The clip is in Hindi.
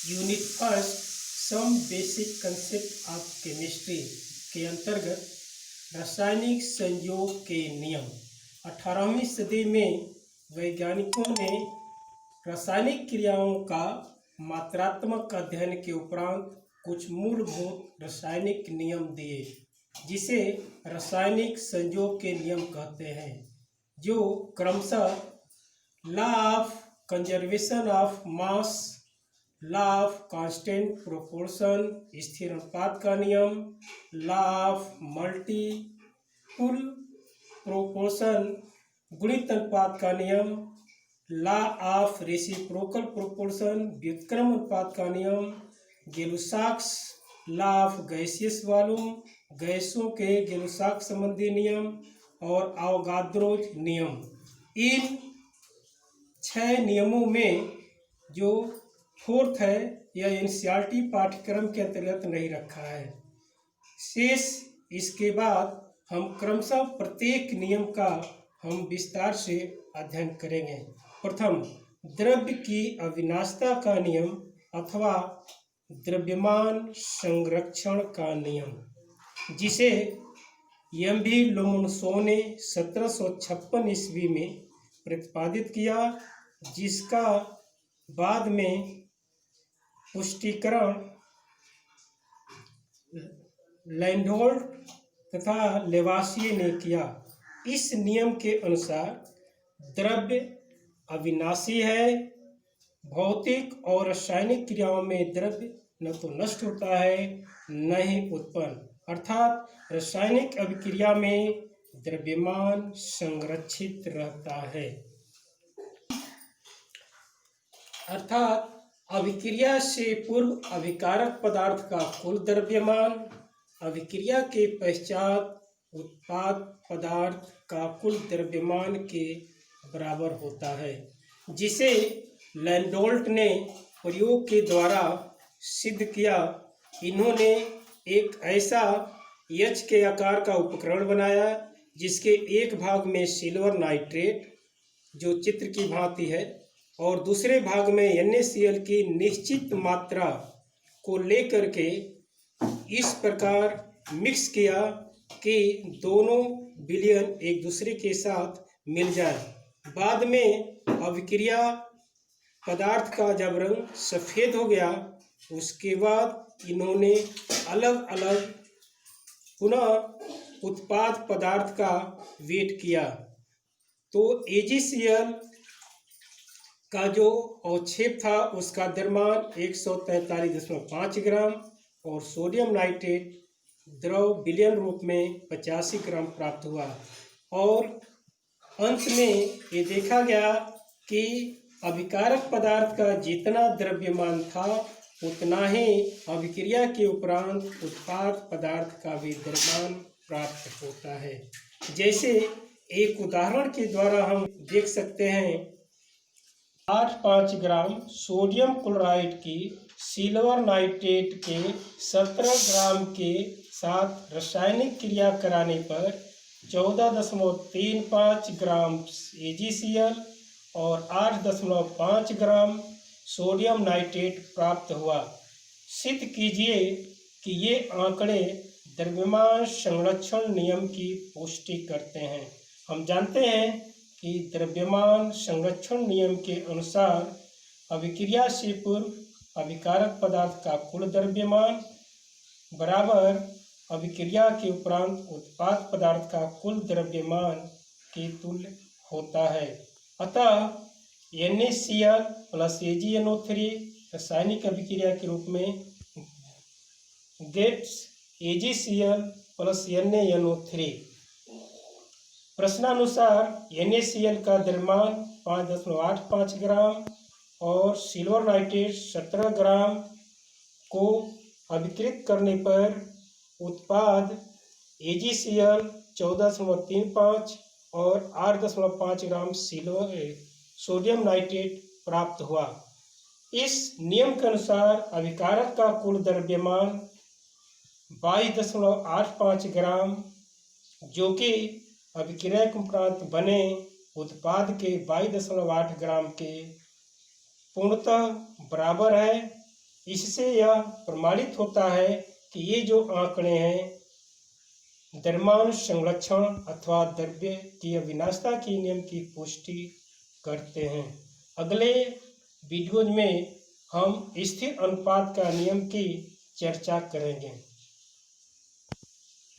Unit first some basic concept of chemistry के अंतर्गत रासायनिक संयोग के नियम। 18वीं सदी में वैज्ञानिकों ने रासायनिक क्रियाओं का मात्रात्मक अध्ययन के उपरांत कुछ मूलभूत रासायनिक नियम दिए, जिसे रासायनिक संयोग के नियम कहते हैं, जो क्रमशः law of conservation of mass, law of constant proportion स्थिर अनुपात का नियम, लॉ ऑफ मल्टीपुल प्रोपोर्शन गुणित अनुपात का नियम, लॉ ऑफ रेसिप्रोकल प्रोपोर्शन व्युत्क्रम अनुपात का नियम, गेलुसाक्स लॉ ऑफ गैसियस वॉल्यूम गैसों के गेलुसाक संबंधी नियम और अवोगाद्रोज नियम। इन 6 नियमों में जो फोर्थ है यह एनसीईआरटी पाठ्यक्रम के अंतर्गत नहीं रखा है। शेष इसके बाद हम क्रमशः प्रत्येक नियम का हम विस्तार से अध्ययन करेंगे। प्रथम, द्रव्य की अविनाशिता का नियम अथवा द्रव्यमान संरक्षण का नियम, जिसे एम.वी. लोमोनोसोव ने 1756 ईस्वी में प्रतिपादित किया, जिसका बाद में पुष्टिकरण लैंडोल्फ तथा लेवासिये ने किया। इस नियम के अनुसार द्रव्य अविनाशी है। भौतिक और रासायनिक क्रियाओं में द्रव्य न तो नष्ट होता है न ही उत्पन्न, अर्थात रासायनिक अभिक्रिया में द्रव्यमान संरक्षित रहता है। अर्थात अभिक्रिया से पूर्व अभिकारक पदार्थ का कुल द्रव्यमान अभिक्रिया के पश्चात उत्पाद पदार्थ का कुल द्रव्यमान के बराबर होता है, जिसे लैंडोल्फ ने प्रयोग के द्वारा सिद्ध किया। इन्होंने एक ऐसा एच के आकार का उपकरण बनाया, जिसके एक भाग में सिल्वर नाइट्रेट, जो चित्र की भांति है, और दूसरे भाग में NaCl की निश्चित मात्रा को लेकर के इस प्रकार मिक्स किया कि दोनों विलयन एक दूसरे के साथ मिल जाए। बाद में अभिक्रिया पदार्थ का जब रंग सफ़ेद हो गया, उसके बाद इन्होंने अलग अलग पुनः उत्पाद पदार्थ का वेट किया। तो AgCl का जो अवक्षेप था उसका द्रव्यमान 143.5 ग्राम और सोडियम नाइट्रेट द्रव विलयन रूप में 85 ग्राम प्राप्त हुआ। और अंत में ये देखा गया कि अभिकारक पदार्थ का जितना द्रव्यमान था उतना ही अभिक्रिया के उपरांत उत्पाद पदार्थ का भी द्रव्यमान प्राप्त होता है। जैसे एक उदाहरण के द्वारा हम देख सकते हैं, 8.5 ग्राम सोडियम क्लोराइड की सिल्वर नाइट्रेट के 17 ग्राम के साथ रासायनिक क्रिया कराने पर 14.35 ग्राम AgCl और 8.5 ग्राम सोडियम नाइट्रेट प्राप्त हुआ। सिद्ध कीजिए कि ये आंकड़े द्रव्यमान संरक्षण नियम की पुष्टि करते हैं। हम जानते हैं कि द्रव्यमान संरक्षण नियम के अनुसार अभिक्रिया से पूर्व अभिकारक पदार्थ का कुल द्रव्यमान बराबर अभिक्रिया के उपरांत उत्पाद पदार्थ का कुल द्रव्यमान के तुल्य होता है। अतः NaCl प्लस AgNO3 रासायनिक अभिक्रिया के रूप में गेट्स AgCl प्लस NaNO3। प्रश्नानुसार NaCl का द्रव्यमान 5.85 ग्राम और सिल्वर नाइट्रेट 17 ग्राम को अभिकृत करने पर उत्पाद AgCl 14.35 और 8.5 ग्राम सोडियम नाइट्रेट प्राप्त हुआ। इस नियम के अनुसार अभिकारक का कुल द्रव्यमान 22.85 ग्राम, जो कि अभिक्रिया के उपरांत बने उत्पाद के 22.8 ग्राम के पूर्णतः बराबर है। इससे यह प्रमाणित होता है कि ये जो आंकड़े हैं द्रव्यमान संरक्षण अथवा द्रव्य की अविनाशता की नियम की पुष्टि करते हैं। अगले वीडियो में हम स्थिर अनुपात का नियम की चर्चा करेंगे।